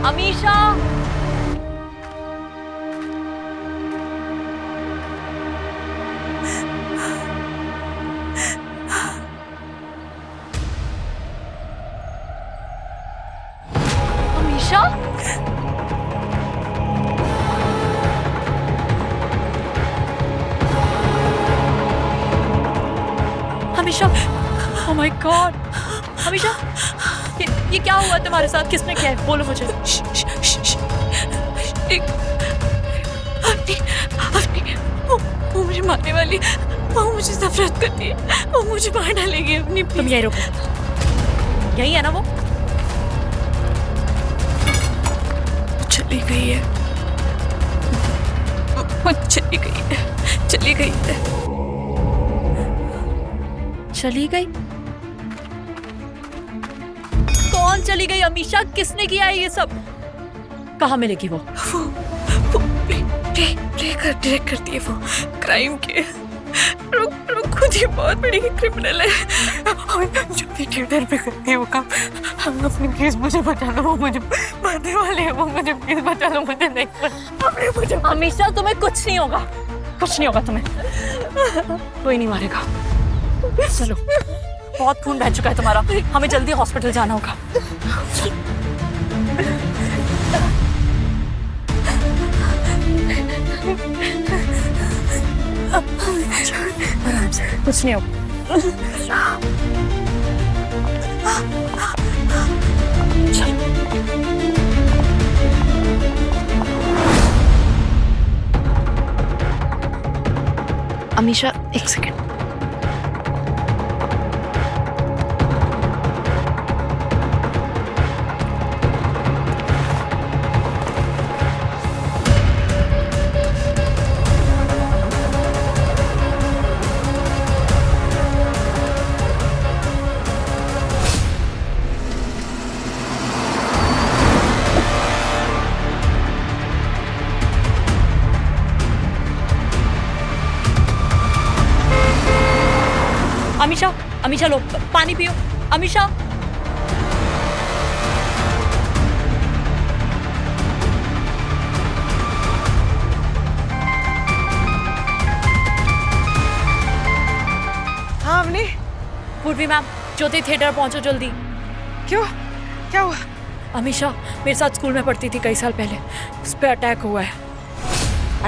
Amisha, Amisha, Amisha, oh my god, Amisha, ये क्या हुआ तुम्हारे साथ? किसने किया है? बोलो मुझे। वो मुझे मारने वाली, वो मुझे नफरत करती है, वो मुझे मार डालेगी अपनी। तुम यही रुको, यही है ना वो? चली गई है, वो चली गई है, चली गई है। चली गई? कौन चली गई अमीशा? किसने किया है ये सब? कहाँ मिलेगी वो? प्रे करती है वो क्राइम के। रुक खुद ही बहुत बड़ी क्रिमिनल है। जो भी थिएटर पे करती है वो काम। हम अपनी केस, मुझे बचा लो, वो मुझे मारने वाले हैं, वो मुझे प्लीज बचा लो, मुझे नहीं मुझे। अमीशा, तुम्हें कुछ नहीं होगा, कुछ नहीं होगा तुम्हें, कोई नहीं मारेगा। चलो, बहुत खून बह चुका है तुम्हारा, हमें जल्दी हॉस्पिटल जाना होगा। आराम से, कुछ नहीं होगा। अमीशा, एक सेकंड। अमीशा, अमीशा लो, पानी पियो। अमीशा, हाँ अवनी। पूर्वी मैम, ज्योति थिएटर पहुंचो जल्दी। क्यों, क्या हुआ? अमीशा मेरे साथ स्कूल में पढ़ती थी कई साल पहले, उस पर अटैक हुआ है।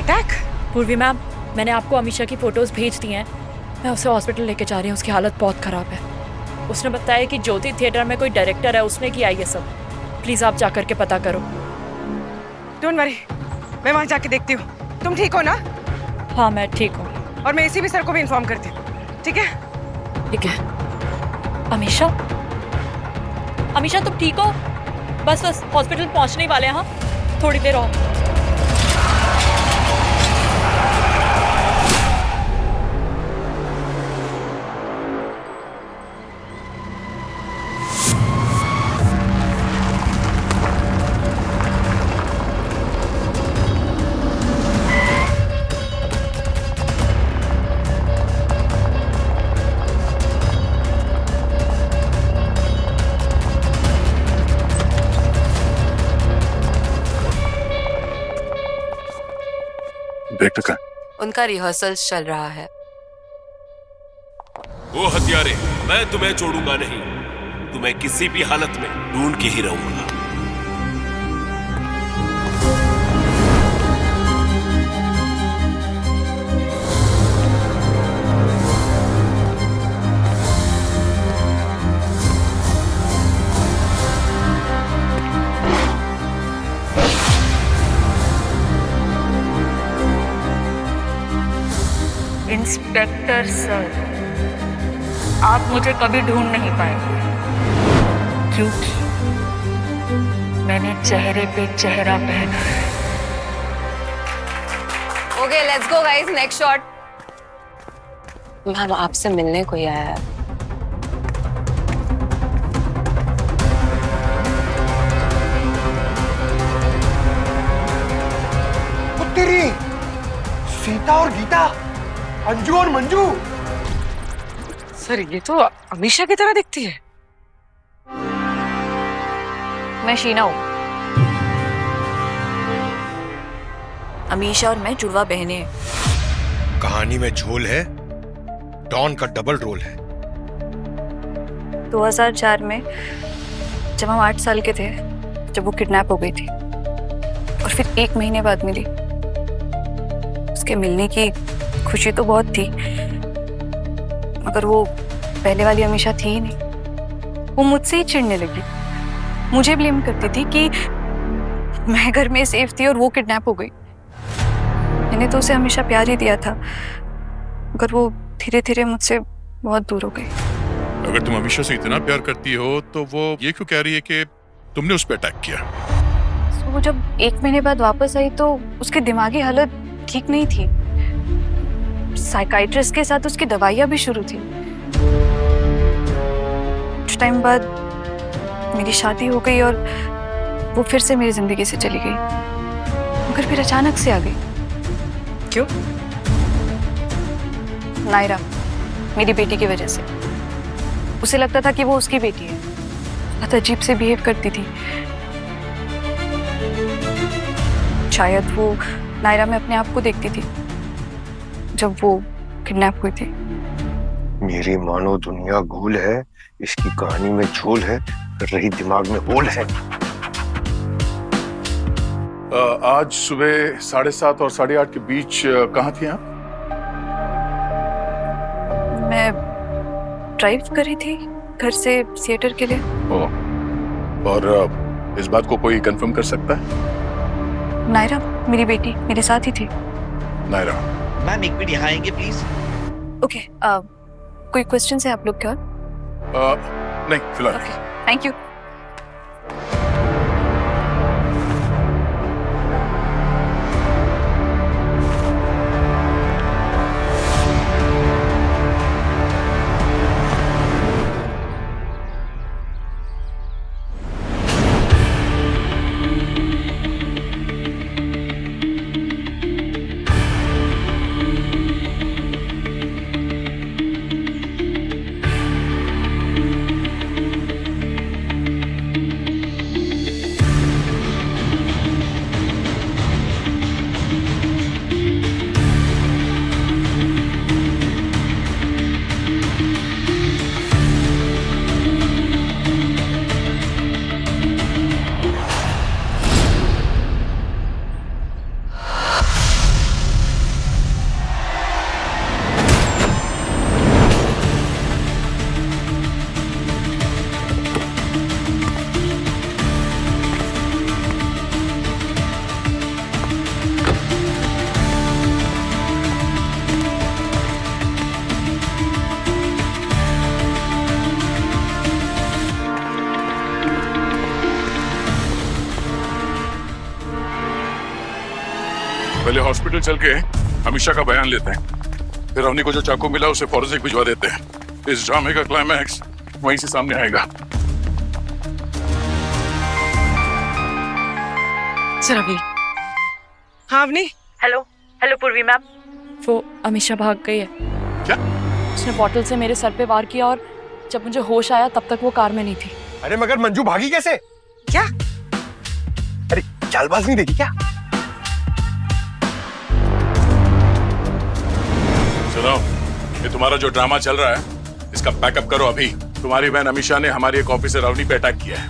अटैक? पूर्वी मैम, मैंने आपको अमीशा की फोटोज भेज दी हैं, मैं उसे हॉस्पिटल लेके जा रही हूँ, उसकी हालत बहुत ख़राब है। उसने बताया कि ज्योति थिएटर में कोई डायरेक्टर है, उसने किया ये सब। प्लीज़ आप जाकर के पता करो। डोंट वरी, मैं वहाँ जाके देखती हूँ। तुम ठीक हो ना? हाँ मैं ठीक हूँ। और मैं एसीपी सर को भी इन्फॉर्म करती हूँ, ठीक है? ठीक है। अमीशा, अमीशा तुम ठीक हो? बस हॉस्पिटल पहुँचने ही वाले हैं। हाँ, थोड़ी देर और। डायरेक्टर का उनका रिहर्सल चल रहा है। वो हत्यारे, मैं तुम्हें छोड़ूंगा नहीं, तुम्हें किसी भी हालत में ढूंढ के ही रहूंगा। इंस्पेक्टर सर, आप मुझे कभी ढूंढ नहीं पाएंगे, क्योंकि मैंने चेहरे पे चेहरा पहना है। Okay, let's go guys, next shot. Ma'am आपसे मिलने कोई आया है। तेरी सीता और गीता, अंजू और मंजू। सर ये तो अमीशा की तरह दिखती है। मैं शीना हूँ। अमीशा और मैं जुड़वा बहनें हैं। कहानी में झोल है, डॉन का डबल रोल है। 2004 में जब हम 8 साल के थे, जब वो किडनैप हो गई थी और फिर 1 महीने बाद मिली। उसके मिलने की खुशी तो बहुत थी, मगर वो पहले वाली अमीशा थी ही नहीं। वो मुझसे ही चिढ़ने लगी, मुझे ब्लेम करती थी कि मैं घर में सेफ थी और वो किडनैप हो गई। मैंने तो उसे हमेशा प्यार ही दिया था, मगर वो धीरे धीरे मुझसे बहुत दूर हो गई। अगर तुम अमीशा से इतना प्यार करती हो तो वो ये क्यों कह रही है कि तुमने उस पर अटैक किया? तो वो जब 1 महीने बाद वापस आई तो उसकी दिमागी हालत ठीक नहीं थी। साइकाइट्रिस्ट के साथ उसकी दवाइयाँ भी शुरू थी। कुछ टाइम बाद मेरी शादी हो गई और वो फिर से मेरी जिंदगी से चली गई, मगर फिर अचानक से आ गई। क्यों? नायरा, मेरी बेटी की वजह से। उसे लगता था कि वो उसकी बेटी है, बहुत अजीब से बिहेव करती थी। शायद वो नायरा में अपने आप को देखती थी जब वो किडनैप हुई थी। मेरी मानो दुनिया गोल है, इसकी कहानी में झोल है, रही दिमाग में होल है। आज सुबह 7:30 और 8:30 के बीच कहाँ थी आप? मैं ड्राइव कर रही थी घर से थिएटर के लिए। और इस बात को कोई कंफर्म कर सकता है? नायरा, मेरी बेटी, मेरे साथ ही थी। नायरा, मैम 1 मिनट यहाँ आएंगे प्लीज। ओके, कोई क्वेश्चन है आप लोग क्या? नहीं फिलहाल। Okay, thank you. पहले हॉस्पिटल चल के अमीशा का बयान लेते हैं, फिर अवनी को जो चाकू मिला उसे फॉरेंसिक भिजवा देते हैं। इस ड्रामे का क्लाइमैक्स वहीं से सामने आएगा। रवि। हाँ अवनी। हेलो पूर्वी मैम। वो अमीशा भाग गई है। क्या? उसने बॉटल से मेरे सर पे वार किया और जब मुझे होश आया तब तक वो कार में नहीं थी। अरे मगर मंजू भागी कैसे? क्या? अरे चालबाज नहीं देखी क्या? सुनो, ये तुम्हारा जो ड्रामा चल रहा है इसका पैकअप करो अभी। तुम्हारी बहन अमीशा ने हमारी एक ऑफिसर अवनी पे अटैक किया है।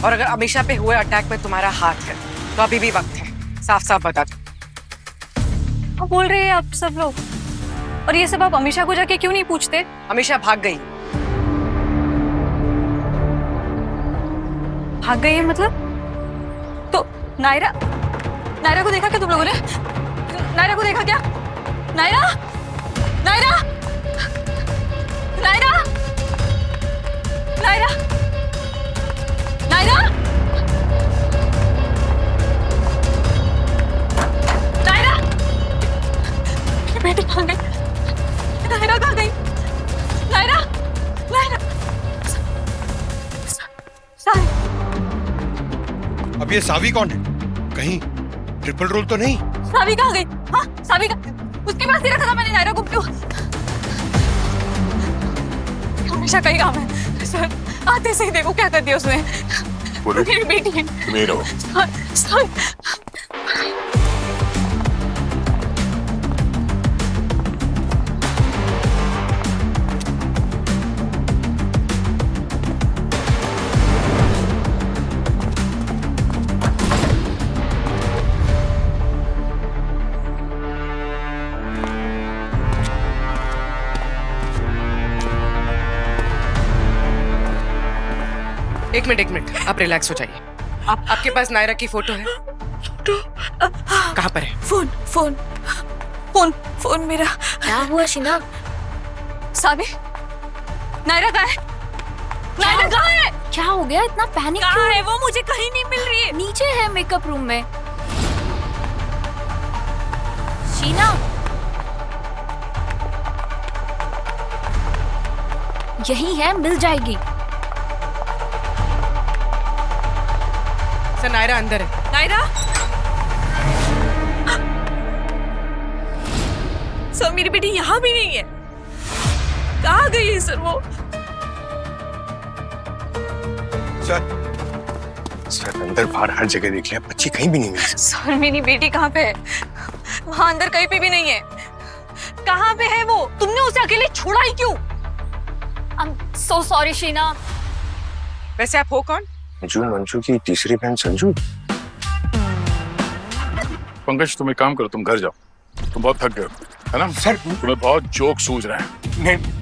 और अगर अमीशा पे हुए अटैक में तुम्हारा हाथ है तो अभी भी वक्त है, साफ साफ बता दो। क्या बोल रहे हैं आप सब लोग? और ये सब आप अमीशा को जाके क्यों नहीं पूछते? अमीशा भाग गई। भाग गई है मतलब? तो नायरा को देखा क्या तुम लोगों ने? नायरा को देखा क्या? नायरा! नायरा! नायरा! नायरा! नायरा! नायरा! बेटी कहाँ गई? नायरा कहाँ गई? नायरा! नायरा! सावी! अब ये सावी कौन है? कहीं ट्रिपल रोल तो नहीं? सावी कहाँ गई? हाँ, सावी का उसके पास ही रखा था मैंने नायरा को। क्यों? हमेशा कहीं काम है सर। आते से ही देखो क्या कर दिया उसने। मेरी बेटी है। मेरी सर, एक मिनट आप रिलैक्स हो जाइए। आपके पास नायरा की फोटो है? कहाँ पर है? फोन फोन फोन फोन मेरा। क्या हुआ शीना? साबी, नायरा कहाँ है? नायरा कहाँ है? क्या हो गया? इतना पैनिक कहाँ है वो? मुझे कहीं नहीं मिल रही है। नीचे है मेकअप रूम में। शीना, यही है, मिल जाएगी। सर नायरा अंदर है। नायरा, सर मेरी बेटी यहाँ भी नहीं है। कहाँ गई है सर वो? सर अंदर बाहर हर जगह देख लिया, बच्ची कहीं भी नहीं मिली। सर मेरी बेटी कहाँ पे है? वहाँ अंदर कहीं पे भी नहीं है। कहाँ पे है वो? तुमने उसे अकेले छोड़ा ही क्यों? I'm so sorry Sheena. वैसे आप हो कौन? मंजू की तीसरी बहन संजू। पंकज तुम एक काम करो, तुम घर जाओ, तुम बहुत थक गए हो, है ना? सर तुम्हें बहुत जोक सूझ रहे हैं।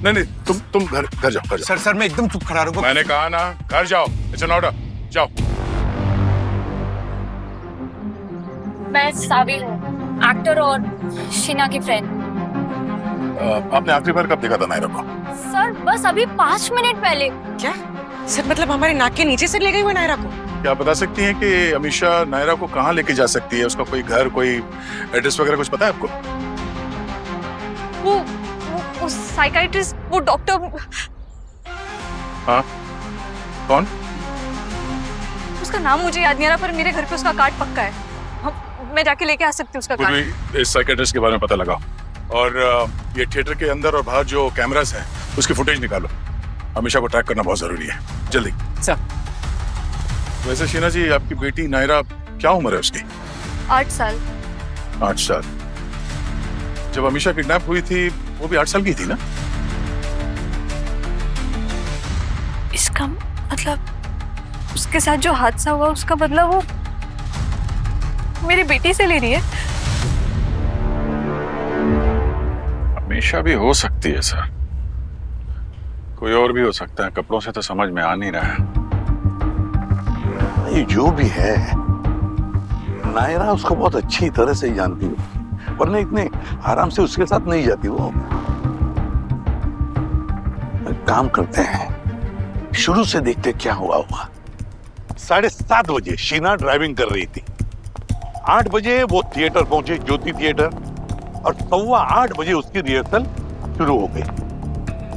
नहीं तुम घर जाओ। सर मैं एकदम चुप खड़ा रहूंगा। मैंने कहा ना घर जाओ, इट्स एन ऑर्डर, जाओ। मैं सावी हूँ, एक्टर और शीना की फ्रेंड। आपने आखिरी बार कब देखा था नायरा को? सर बस अभी 5 मिनट पहले। क्या सर, मतलब हमारे नाक के नीचे से ले गई वो नायरा को? क्या आप बता सकती हैं कि अमीशा नायरा को कहाँ लेके जा सकती है? उसका कोई घर, कोई एड्रेस वगैरह कुछ पता है आपको? वो साइकाइट्रिस्ट, वो डॉक्टर। हाँ कौन? उसका नाम मुझे याद नहीं आ रहा, पर मेरे घर पे उसका कार्ड पक्का है। मैं जाके लेके आ सकती हूँ उसका कार्ड। पूरी इस साइकाइट्रिस्ट के बारे में पता लगाओ, और ये थिएटर के अंदर और बाहर जो कैमरास हैं उसकी फुटेज निकालो। अमीशा को ट्रैक करना बहुत जरूरी है, जल्दी। सर वैसे शीना जी, आपकी बेटी नायरा क्या उम्र है उसकी? 8 साल। 8 साल। जब अमीशा किडनैप हुई थी वो भी 8 साल की थी ना? इसका मतलब उसके साथ जो हादसा हुआ, उसका बदला वो मेरी बेटी से ले रही है। अमीशा भी हो सकती है सर, कोई और भी हो सकता है, कपड़ों से तो समझ में आ नहीं रहा है। ये जो भी है, नायरा उसको बहुत अच्छी तरह से जानती है, वरना इतने आराम से उसके साथ नहीं जाती वो। काम करते हैं, शुरू से देखते क्या हुआ। 7:30 बजे शीना ड्राइविंग कर रही थी। 8 बजे वो थिएटर पहुंचे, ज्योति थिएटर, और 7:15 बजे उसकी रिहर्सल शुरू हो गई।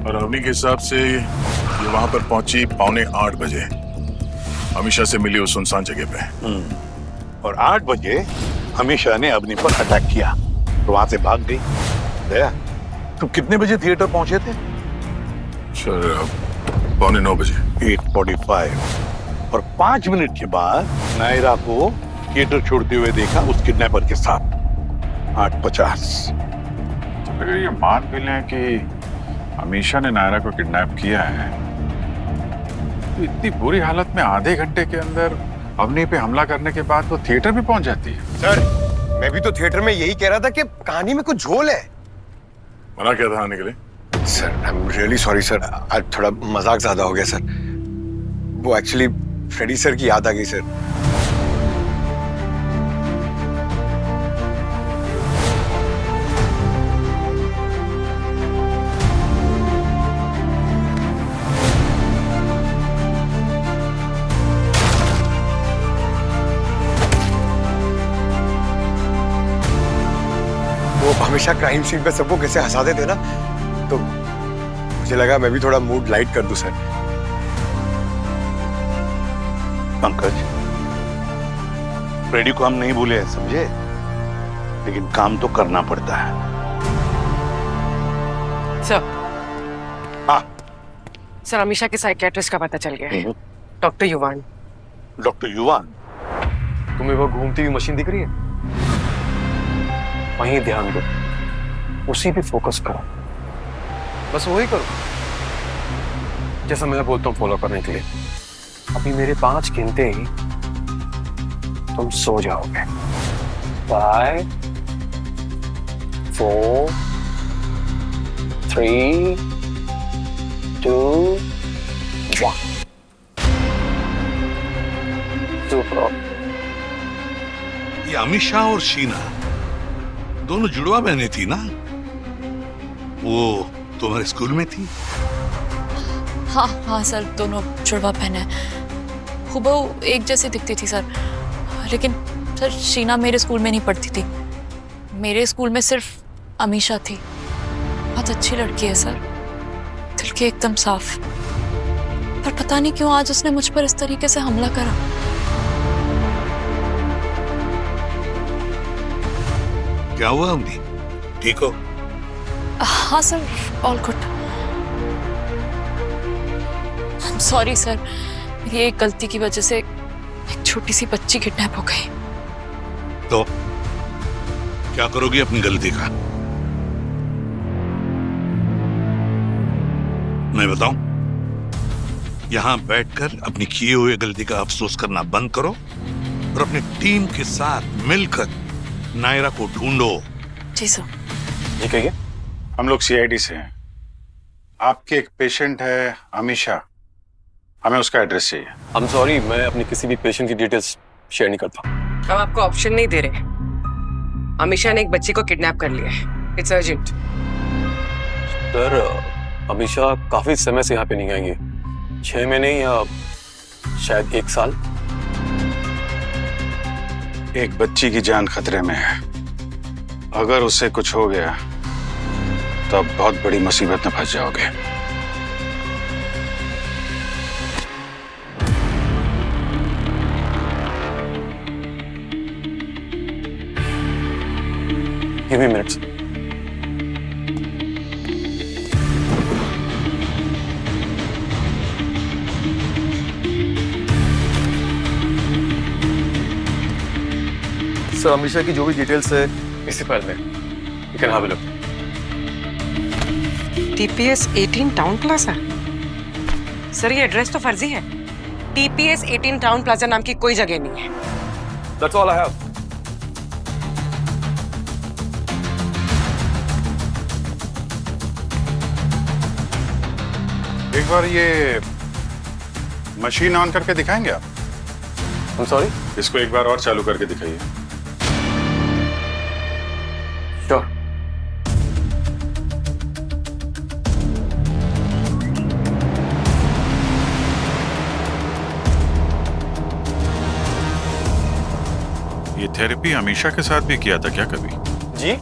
और अवनी के हिसाब से ये वहां पर पहुंची 7:45 बजे, अमीशा से मिली उस सुनसान जगह पे। और 8 बजे अमीशा ने अवनी पर अटैक किया, तो वहां से भाग गई। दया, तुम कितने बजे थिएटर पहुंचे थे? सर 8:45 बजे। 8:45। और 5 मिनट के बाद नायरा को थिएटर छोड़ते हुए देखा उस किडनैपर के साथ। 8:50। तो अगर ये मान भी लें कि अमीशा ने नायरा को किडनैप किया है, तो इतनी बुरी हालत में आधे घंटे के अंदर अवनी पे हमला करने के बाद वो थिएटर भी पहुंच जाती है। सर मैं भी तो थिएटर में यही कह रहा था कि कहानी में कुछ झोल है। मना किया था आने के लिए। Sir I am really sorry sir, आज थोड़ा मजाक ज्यादा हो गया सर। वो एक्चुअली फ्रेडी सर की याद आ गई सर। वो हमेशा क्राइम सीन पे सबको कैसे हंसा देते ना, तो मुझे लगा मैं भी थोड़ा मूड लाइट कर दूं सर। पंकज, फ्रेडी को हम नहीं भूले हैं, समझे, लेकिन काम तो करना पड़ता है। सर। हाँ सर, अमीशा के साइकियाट्रिस्ट का पता चल गया है, डॉक्टर युवान। डॉक्टर युवान? तुम्हें वो घूमती हुई मशीन दिख रही है? वहीं ध्यान दो, उसी पे फोकस करो, बस वही करो जैसा मैं बोलता हूँ फॉलो करने के लिए। अभी मेरे 5 गिनते ही तुम सो जाओगे। 5 4 3 2 1। चोपड़ा। ये अमीषा और शीना दोनों जुड़वा बहनें थी ना? वो तुम्हारे स्कूल में थी? हाँ हाँ सर, दोनों जुड़वा बहन है, हुबहू एक जैसी दिखती थी सर। लेकिन सर शीना मेरे स्कूल में नहीं पढ़ती थी, मेरे स्कूल में सिर्फ अमीषा थी। बहुत अच्छी लड़की है सर, दिल के एकदम साफ। पर पता नहीं क्यों आज उसने मुझ पर इस तरीके से हमला करा। क्या हुआ अवनी? ठीक हो? हाँ sir, all good. Sorry sir, मेरी एक गलती की वजह से एक छोटी सी बच्ची किडनैप हो गई। तो क्या करोगी अपनी गलती का? मैं बताऊं? यहां बैठकर अपनी किए हुए गलती का अफसोस करना बंद करो और अपनी टीम के साथ मिलकर नायरा को ढूंढो। जी सर। ये कहिए। हम लोग सीआईडी से हैं। आपके एक पेशेंट है अमीषा, हमें उसका एड्रेस चाहिए। आई एम सॉरी, मैं अपनी किसी भी पेशेंट की डिटेल्स शेयर नहीं करता। हम आपको ऑप्शन नहीं दे रहे। अमीषा ने एक बच्ची को किडनैप कर लिया है, इट्स अर्जेंट। सर, अमीषा काफी समय से यहाँ पे नहीं आई है, 6 महीने या शायद 1 साल। एक बच्ची की जान खतरे में है, अगर उससे कुछ हो गया तो आप बहुत बड़ी मुसीबत में फंस जाओगे। Give me minutes. Sir, Amisha की जो भी डिटेल्स है इसी फाइल में, you can have a look. TPS 18 town plaza. Sir ये एड्रेस तो फर्जी है। TPS 18 टाउन प्लाजा नाम की कोई जगह नहीं है। That's all I have. एक बार ये मशीन ऑन करके दिखाएंगे आप? I'm sorry? इसको एक बार और चालू करके दिखाइए। Sure. ये थेरेपी अमीषा के साथ भी किया था क्या कभी? जी?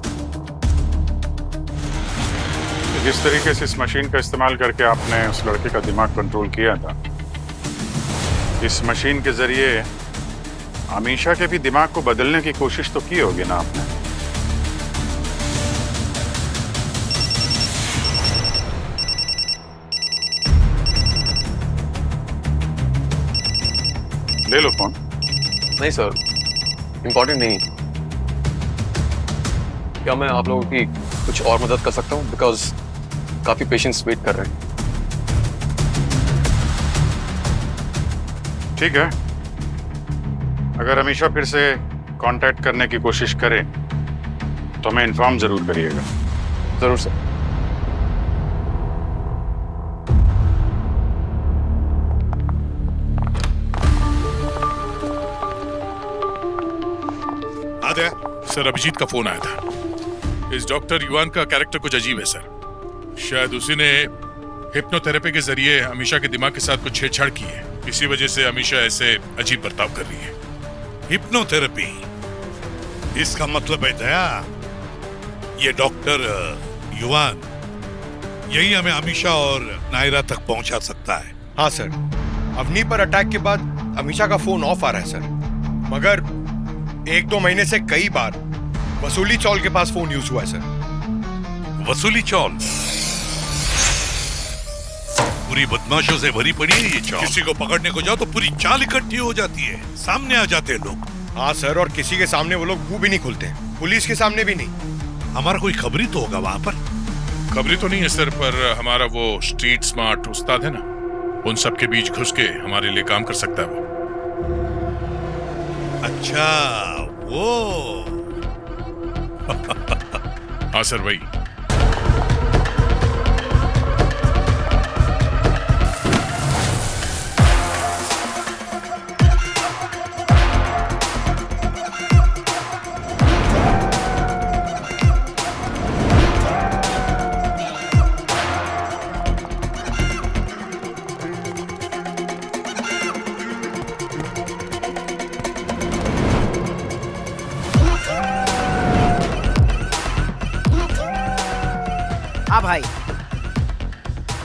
जिस तरीके से इस मशीन का इस्तेमाल करके आपने उस लड़के का दिमाग कंट्रोल किया था, इस मशीन के जरिए अमीषा के भी दिमाग को बदलने की कोशिश तो की होगी ना आपने? ले लो फोन। नहीं सर, इम्पोर्टेंट नहीं। क्या मैं आप लोगों की कुछ और मदद कर सकता हूँ? बिकॉज काफी पेशेंट्स वेट कर रहे हैं। ठीक है, अगर अमीषा फिर से कांटेक्ट करने की कोशिश करे तो हमें इन्फॉर्म जरूर करिएगा। जरूर सर। आदया, सर अभिजीत का फोन आया था। इस डॉक्टर युवान का कैरेक्टर कुछ अजीब है सर। शायद उसी ने हिप्नोथेरेपी के जरिए अमीषा के दिमाग के साथ कुछ छेड़छाड़ की है, इसी वजह से अमीषा ऐसे अजीब बर्ताव कर रही है। हिप्नोथेरेपी, इसका मतलब है दया, ये डॉक्टर युवान यही हमें अमीषा और नायरा तक पहुंचा सकता है। हाँ सर, अवनी पर अटैक के बाद अमीषा का फोन ऑफ आ रहा है सर, मगर 1-2 महीने से कई बार वसूली चौल के पास फोन यूज हुआ है सर। वसूली चौल पूरी बदमाशों से भरी पड़ी है ये चौल। किसी को पकड़ने को जाओ तो पूरी चाल इकट्ठी हो जाती है, सामने आ जाते हैं लोग। हाँ सर, और किसी के सामने वो लोग मुंह भी नहीं खोलते, पुलिस के सामने भी नहीं। हमारा कोई खबरी तो होगा वहां पर? खबरी तो नहीं है सर, पर हमारा वो स्ट्रीट स्मार्ट उस्ताद है ना, उन सब के बीच घुस के हमारे लिए काम कर सकता है वो। अच्छा, वो हाँ सर, वही।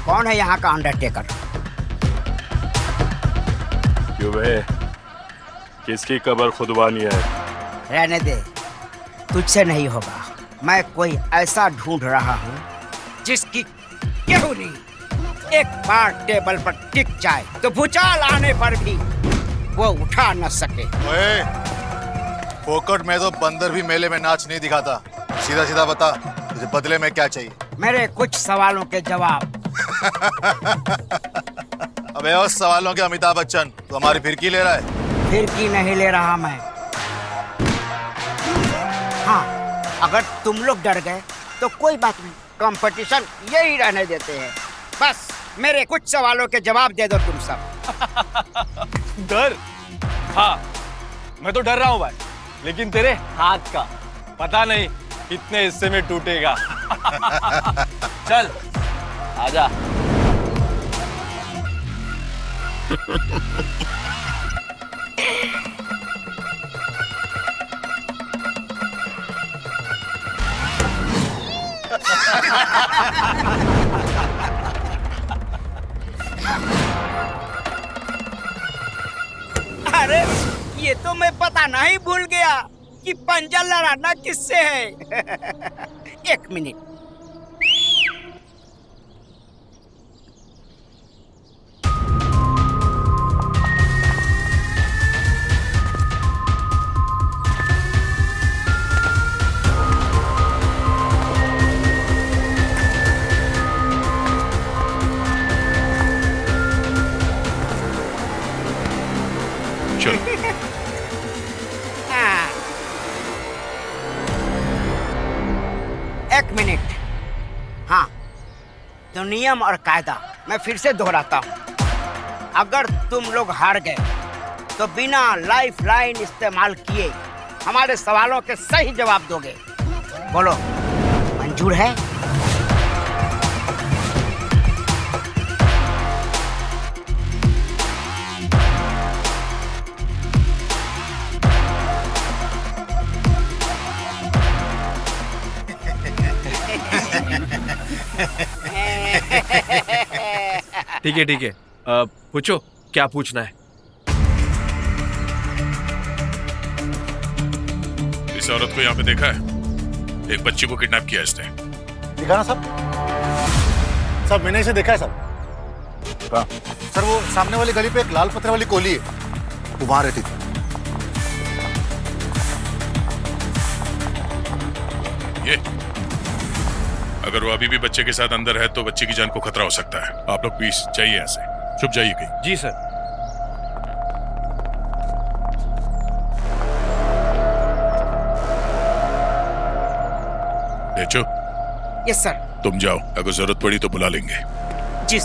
कौन है यहाँ का अंडरटेकर? क्यों बे? किसकी कब्र खुदवानी है? रहने दे, तुझसे नहीं होगा। मैं कोई ऐसा ढूंढ रहा हूँ जिसकी केहू नहीं एक बार टेबल पर टिक जाए तो भूचाल आने पर भी वो उठा न सके। ओए, फोकट में तो बंदर भी मेले में नाच नहीं दिखाता। सीधा सीधा बता, तुझे बदले में क्या चाहिए? मेरे कुछ सवालों के जवाब। अबे उस सवालों के अमिताभ बच्चन, तो हमारी फिरकी ले रहा है? फिरकी नहीं ले रहा मैं। हाँ, अगर तुम लोग डर गए तो कोई बात नहीं, कंपटीशन यही रहने देते हैं। बस मेरे कुछ सवालों के जवाब दे दो तुम सब। डर? हाँ, मैं तो डर रहा हूँ भाई, लेकिन तेरे हाथ का पता नहीं कितने हिस्से में टूटेगा। चल आजा। अरे ये तो मैं बताना ही भूल गया कि पंजा लड़ाना किससे है। एक मिनट। एक मिनट। हाँ, तो नियम और कायदा मैं फिर से दोहराता हूँ। अगर तुम लोग हार गए तो बिना लाइफ लाइन इस्तेमाल किए हमारे सवालों के सही जवाब दोगे। बोलो, मंजूर है? ठीक है, पूछो क्या पूछना है। इस औरत को यहाँ पे देखा है? एक बच्ची को किडनैप किया इसने। दिखा ना सब? सब मैंने इसे देखा है सब। सर वो सामने वाली गली पे एक लाल पत्थर वाली कोली है, वो वहां रहती थी। ये अगर वो अभी भी बच्चे के साथ अंदर है तो बच्चे की जान को खतरा हो सकता है। आप लोग प्लीज जाइए यहाँ से, चुप जाइए कहीं। जी सर। बेचो। Yes sir. तुम जाओ, अगर जरूरत पड़ी तो बुला लेंगे। जी।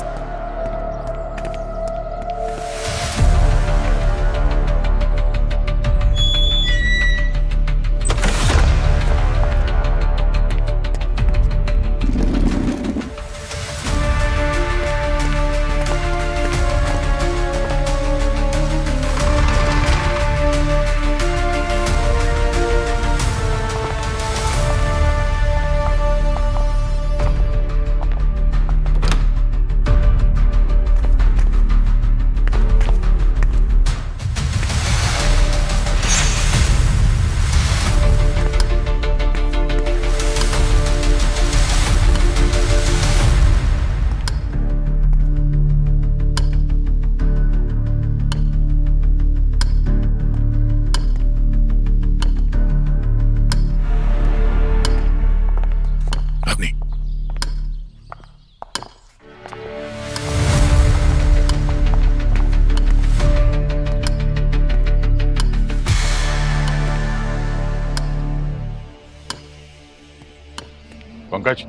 पंकज,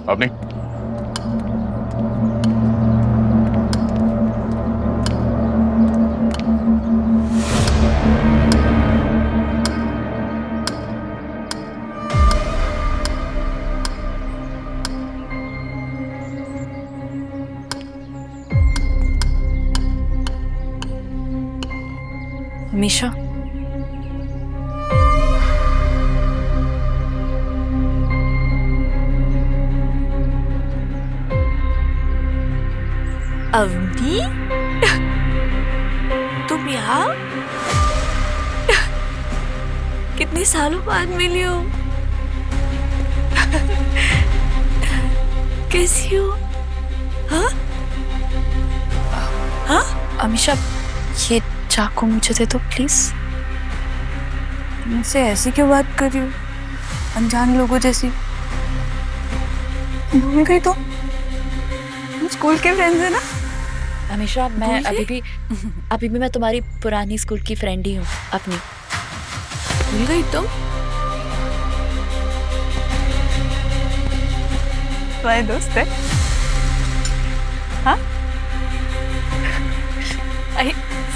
अपनी मीशा, अवनी, तुम यहाँ? कितने सालों बाद मिली हो? कैसी हो? हाँ? हाँ? अमीशा, ये चाकू मुझे दे दो प्लीज। मुझसे ऐसी क्यों बात कर रही हो, अनजान लोगों जैसी? भूल गई तो? हम स्कूल के फ्रेंड्स हैं ना? अमीशा, मैं अभी भी मैं तुम्हारी पुरानी स्कूल की फ्रेंड ही हूँ अपनी। भूल गई तुम? तुम्हारे दोस्त है? हाँ?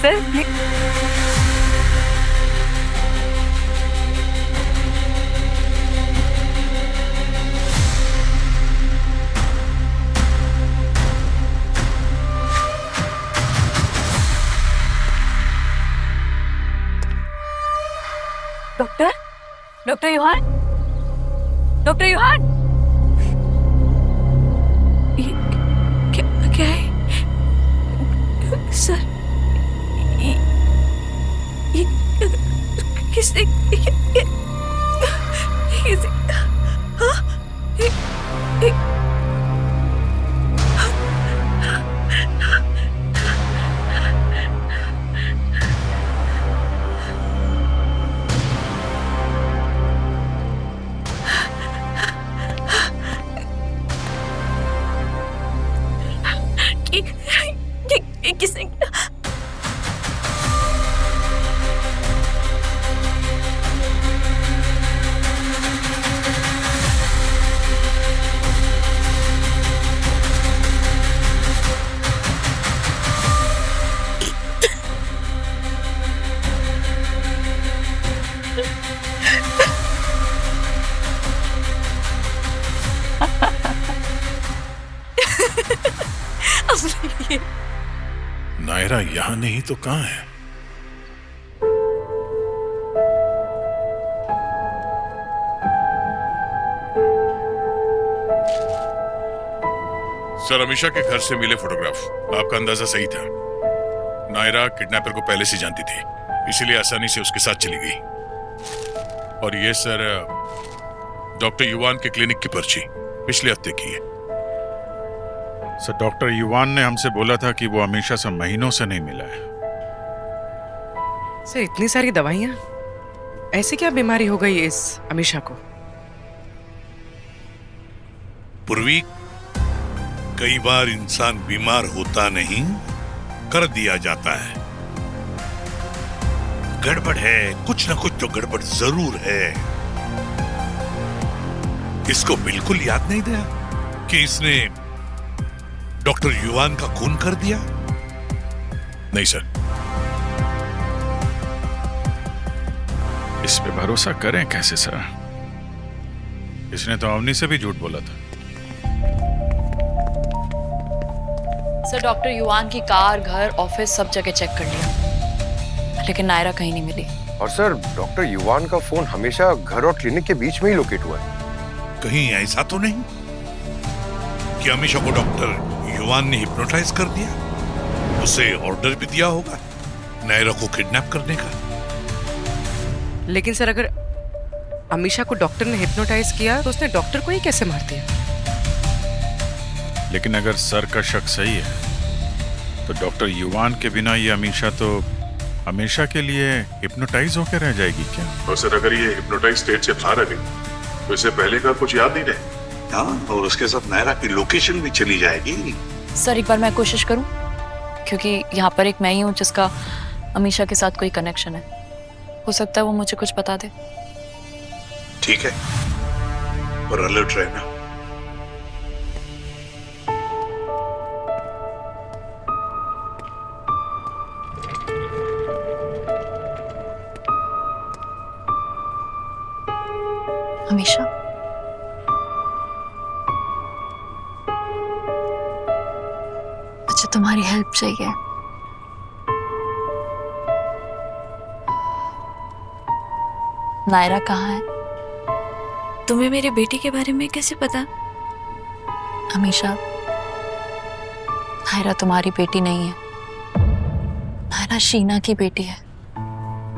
सर डॉक्टर यूहान, डॉक्टर यूहान, क्या है? सर, ये किसने हाँ? किसने? नायरा यहाँ नहीं तो कहाँ है? सर, अमीशा के घर से मिले फोटोग्राफ, आपका अंदाजा सही था। नायरा किडनैपर को पहले से जानती थी, इसीलिए आसानी से उसके साथ चली गई। और ये सर डॉक्टर युवान के क्लिनिक की पर्ची पिछले हफ्ते की है। सर, डॉक्टर युवान ने हमसे बोला था कि वो अमीशा से महीनों से नहीं मिला है। सर, इतनी सारी दवाइयाँ, ऐसे क्या बीमारी हो गई इस अमीशा को? पूर्वी, कई बार इंसान बीमार होता नहीं, कर दिया जाता है। गड़बड़ है, कुछ ना कुछ तो गड़बड़ जरूर है। इसको बिल्कुल याद नहीं था कि इसने डॉक्टर युवान का खून कर दिया? नहीं सर। इस पे भरोसा करें कैसे सर? इसने तो अवनी से भी झूठ बोला था। सर, डॉक्टर युवान की कार, घर, ऑफिस सब जगह चेक कर लिया, लेकिन नायरा कहीं नहीं मिली। और सर, डॉक्टर युवान का फोन हमेशा घर और क्लिनिक के बीच में ही लोकेट हुआ है। कहीं ऐसा तो नहीं कि अमीशा को डॉक्टर युवान ने हिप्नोटाइज कर दिया? उसे ऑर्डर भी दिया होगा नायरा को किडनैप करने का। लेकिन सर, अगर अमीशा को डॉक्टर ने हिप्नोटाइज किया तो उसने डॉक्टर को ही कैसे मार दिया? लेकिन अगर सर का शक सही है तो डॉक्टर युवान के बिना ये अमीशा तो हमेशा के लिए हिप्नोटाइज होकर रह जाएगी क्या? और सर, अगर ये हिप्नोटाइज स्टेट से बाहर आ गई तो इसे पहले का कुछ याद नहीं रहे। हाँ, और उसके साथ नायरा की लोकेशन भी चली जाएगी। सर, एक बार मैं कोशिश करूं, क्योंकि यहाँ पर एक मैं ही हूँ जिसका अमीशा के साथ कोई कनेक्शन है। हो सकता है वो मुझे कुछ बता दे। ठीक है, और अलर्ट रहना। अमीशा, मुझे तुम्हारी हेल्प चाहिए। नायरा कहाँ है? तुम्हें मेरी बेटी के बारे में कैसे पता? अमीशा, नायरा तुम्हारी बेटी नहीं है, नायरा शीना की बेटी है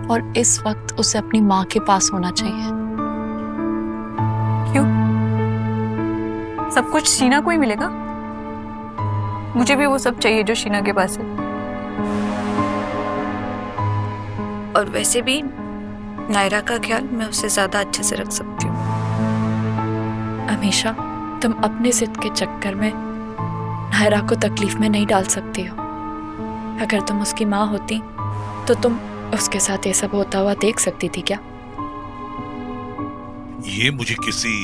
और इस वक्त उसे अपनी माँ के पास होना चाहिए। क्यों? सब कुछ शीना को ही मिलेगा? मुझे भी वो सब चाहिए जो शीना के पास है। और वैसे भी नायरा का ख्याल मैं उससे ज्यादा अच्छे से रख सकती हूँ। अमीशा, तुम अपने जिद के चक्कर में नायरा को तकलीफ में नहीं डाल सकती हो। अगर तुम उसकी माँ होती तो तुम उसके साथ ये सब होता हुआ देख सकती थी क्या? ये मुझे किसी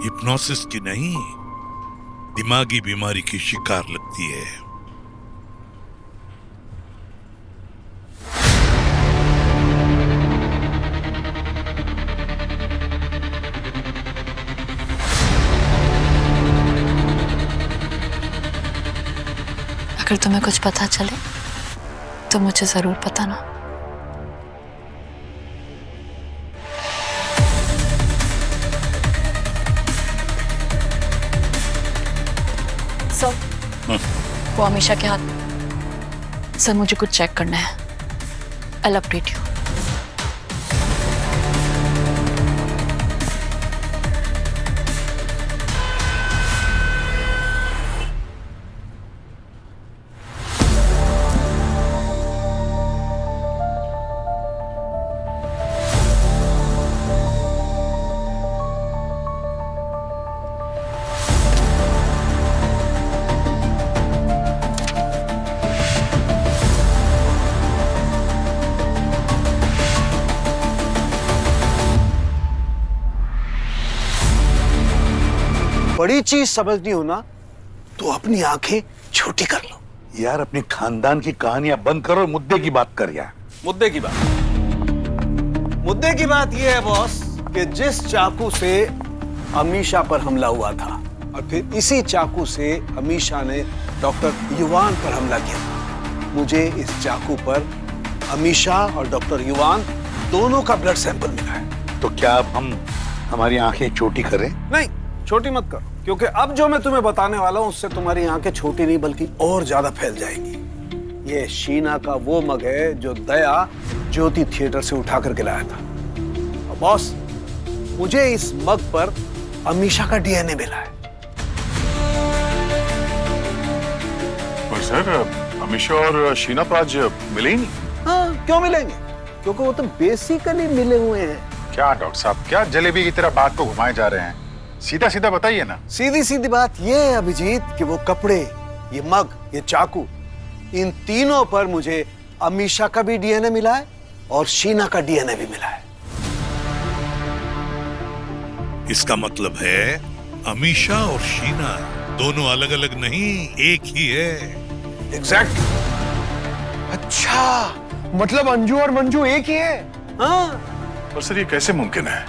हिप्नोसिस की नहीं, दिमागी बीमारी की शिकार लगती है। अगर तुम्हें कुछ पता चले तो मुझे जरूर बताना। सर, वो अमीशा के हाथ। सर, मुझे कुछ चेक करना है। I'll update you. बड़ी चीज समझनी हो ना तो अपनी आंखें छोटी कर लो। यार अपनी खानदान की कहानियां बंद करो, मुद्दे की बात कर यार। मुद्दे की बात यह है बॉस कि जिस चाकू से अमीशा पर हमला हुआ था और फिर इसी चाकू से अमीशा ने डॉक्टर युवान पर हमला किया, मुझे इस चाकू पर अमीशा और डॉक्टर युवान दोनों का ब्लड सैंपल मिला है। तो क्या अब हम हमारी आंखें छोटी करें? नहीं, छोटी मत करो, क्योंकि अब जो मैं तुम्हें बताने वाला हूं उससे तुम्हारी आंखें छोटी नहीं बल्कि और ज्यादा फैल जाएंगी। ये शीना का वो मग है जो दया ज्योति थिएटर से उठा करके लाया था। और बॉस, मुझे इस मग पर अमीशा का डीएनए मिला है। पर सर, अमीशा और शीना तो आज मिले ही नहीं। हाँ, क्यों मिलेंगे? क्योंकि वो तो बेसिकली मिले हुए हैं। क्या डॉक्टर साहब, क्या जलेबी की तरह बात को घुमाए जा रहे हैं? सीधा सीधा बताइए ना। सीधी सीधी बात यह है अभिजीत कि वो कपड़े, ये मग, ये चाकू, इन तीनों पर मुझे अमीशा का भी डीएनए मिला है और शीना का डीएनए भी मिला है। इसका मतलब है अमीशा और शीना दोनों अलग अलग नहीं, एक ही है। एग्जैक्ट। अच्छा, मतलब अंजू और मंजू एक ही है? हाँ। पर सर, ये कैसे मुमकिन है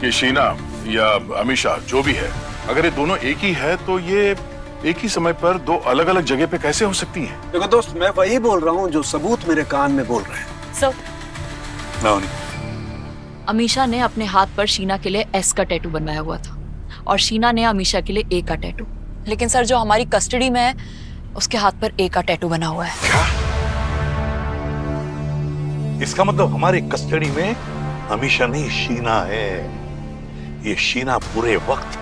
कि शीना या अमीशा जो भी है, अगर ये दोनों एक ही है तो ये एक ही समय पर दो अलग अलग जगह पे कैसे हो सकती हैं? देखो दोस्त, मैं वही बोल रहा हूँ जो सबूत मेरे कान में बोल रहे हैं। सर, अमीशा ने अपने हाथ पर शीना के लिए एस का टैटू बनवाया हुआ था और शीना ने अमीशा के लिए ए का टैटू। लेकिन सर, जो हमारी कस्टडी में है उसके हाथ पर ए का टैटू बना हुआ है। क्या? इसका मतलब हमारे कस्टडी में अमीशा नहीं, शीना है। ये शीना पूरे वक्त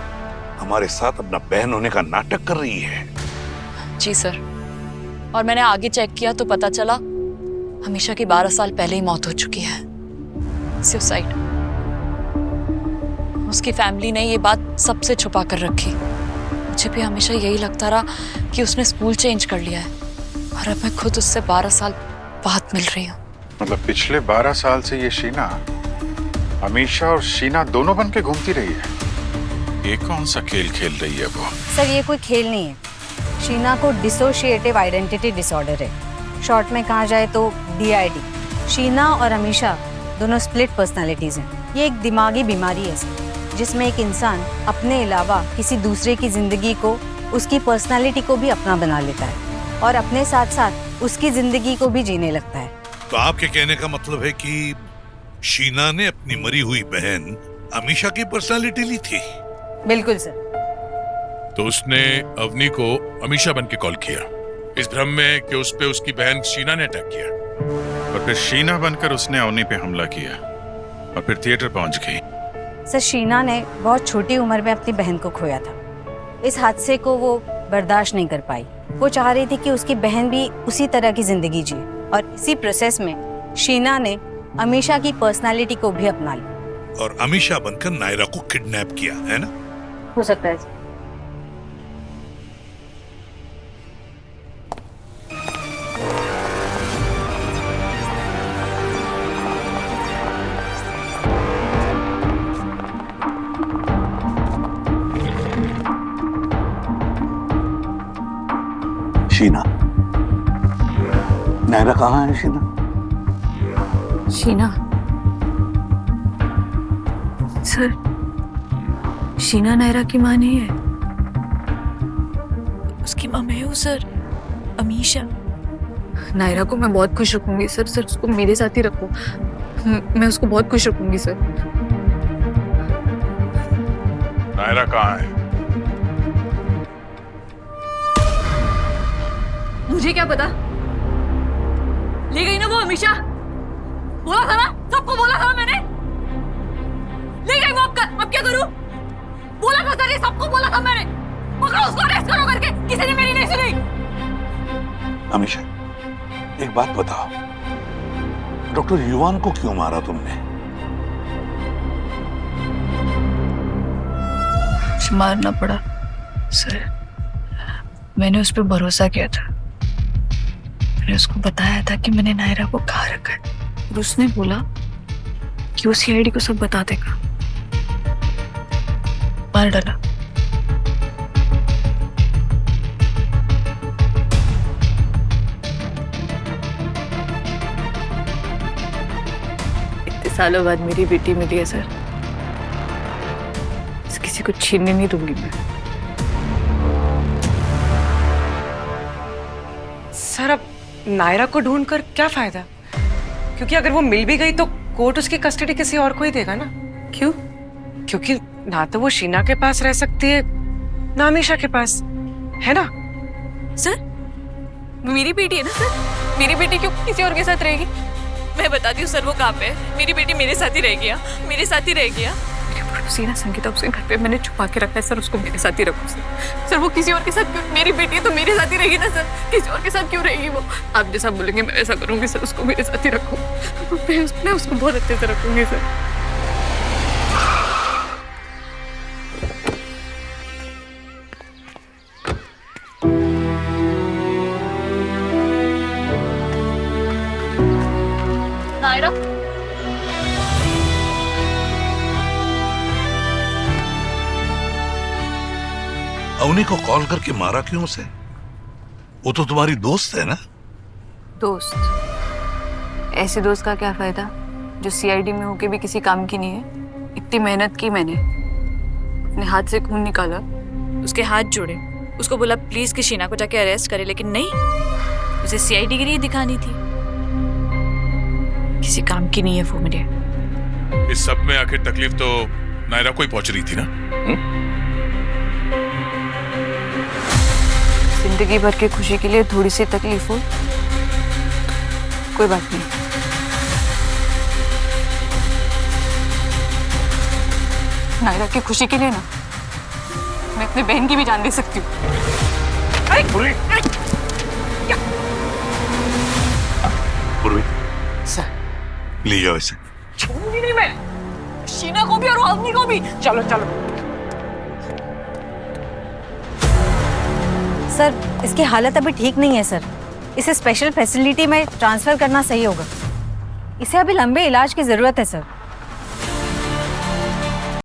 हमारे साथ अपना बहन होने का नाटक कर रही है। जी सर, और मैंने आगे चेक किया तो पता चला अमीशा की 12 साल पहले ही मौत हो चुकी है, सुसाइड। उसकी फैमिली ने ये बात सबसे छुपा कर रखी। मुझे भी हमेशा यही लगता रहा कि उसने स्कूल चेंज कर लिया है और अब मैं खुद उससे 12 साल बाद मिल रही हूँ। मतलब पिछले 12 साल से ये शीना अमीशा और शीना दोनों बन के घूमती रही है। ये कौन सा खेल खेल रही है वो? सर, ये कोई खेल नहीं है। शीना को डिसोशिएटिव आइडेंटिटी डिसऑर्डर है, शॉर्ट में कहा जाए तो DID। शीना और अमीशा दोनों स्प्लिट पर्सनालिटीज हैं। ये एक दिमागी बीमारी है जिसमें एक इंसान अपने अलावा किसी दूसरे की जिंदगी को, उसकी पर्सनालिटी को भी अपना बना लेता है और अपने साथ साथ उसकी जिंदगी को भी जीने लगता है। तो आपके कहने का मतलब है कि शीना ने अपनी मरी हुई बहन अमीशा की पर्सनालिटी ली थी? बिल्कुल सर। तो उसने अवनी को अमीशा बन के कॉल किया? इस भ्रम में कि उस पे उसकी बहन शीना ने अटैक किया। और फिर शीना बनकर उसने अवनी पे हमला किया और फिर थिएटर पहुंच गई। सर, शीना ने बहुत छोटी उम्र में अपनी बहन को खोया था। इस हादसे को वो बर्दाश्त नहीं कर पाई। वो चाह रही थी कि उसकी बहन भी उसी तरह की जिंदगी जिए, और इसी प्रोसेस में शीना ने अमीशा की पर्सनालिटी को भी अपना लिया और अमीशा बनकर नायरा को किडनैप किया, है ना? हो सकता है। शीना, नायरा कहाँ है? शीना, शीना सर, शीना नायरा की माँ नहीं है। उसकी माँ मैं हूँ सर, अमीशा। नायरा को मैं बहुत खुश रखूंगी सर। सर, उसको मेरे साथ ही रखो। मैं उसको बहुत खुश रखूंगी सर। नायरा कहाँ है? मुझे क्या पता, ले गई ना वो अमीशा। बोला था ना, सबको बोला था मैंने। ले गई वो। अब क्या करूं? बोला था सर, ये सबको बोला था मैंने। पकड़ो उसको, अरेस्ट करो करके। किसी ने मेरी नहीं सुनी। अमीशा, एक बात बताओ, डॉक्टर युवान को क्यों मारा तुमने? मारना पड़ा सर, मैंने उस पर भरोसा किया था। मैंने उसको बताया था कि मैंने नायरा को कहाँ रखा है, और उसने बोला कि वो सीआईडी को सब बता देगा। मार डाला। इतने सालों बाद मेरी बेटी मिली है सर, किसी को छीनने नहीं दूंगी मैं। सर, अब नायरा को ढूंढकर क्या फायदा? क्योंकि अगर वो मिल भी गई तो कोर्ट उसकी कस्टडी किसी और को ही देगा ना। क्यों? क्योंकि ना तो वो शीना के पास रह सकती है, ना अमीशा के पास, है ना? सर, मेरी बेटी है ना सर, मेरी बेटी क्यों किसी और के साथ रहेगी? मैं बताती हूँ सर वो कहाँ पे है। मेरी बेटी मेरे साथ ही रह गया, मेरे साथ ही रह गया। सीना संगीता उसके घर पे मैंने छुपा के रखा है सर, उसको मेरे साथ ही रखो सर। सर, वो किसी और के साथ क्यों? मेरी बेटी है तो मेरे साथ ही रहेगी ना सर, किसी और के साथ क्यों रहेगी वो? आप जैसा बोलेंगे मैं वैसा करूंगी सर, उसको मेरे साथ ही रखो। मैं उसको बहुत अच्छे से रखूंगी सर। नायरा, अवनी को कॉल करके मारा क्यों उसे? वो तो तुम्हारी दोस्त है ना? दोस्त? ऐसे दोस्त का क्या फायदा जो सीआईडी में होके भी किसी काम की नहीं है। इतनी मेहनत की मैंने, अपने हाथ से खून निकाला, उसके हाथ जोड़े, उसको बोला प्लीज कि शीना को जाके अरेस्ट करे, लेकिन नहीं, उसे सीआईडी गिरी दिखानी थी। किसी काम की नहीं है वो मेरे। इस सब में आखिर तकलीफ तो नायरा को ही पहुंच रही थी ना? जिंदगी भर की खुशी के लिए थोड़ी सी तकलीफ हो, कोई बात नहीं। नायरा की खुशी के लिए ना मैं अपनी बहन की भी जान दे सकती हूँ। ले जाओ इसे। छोड़ूंगी नहीं मैं, शीना को भी और अवनी को भी। चलो चलो। सर, इसकी हालत अभी ठीक नहीं है सर, इसे स्पेशल फैसिलिटी में ट्रांसफर करना सही होगा। इसे अभी लंबे इलाज की जरूरत है सर।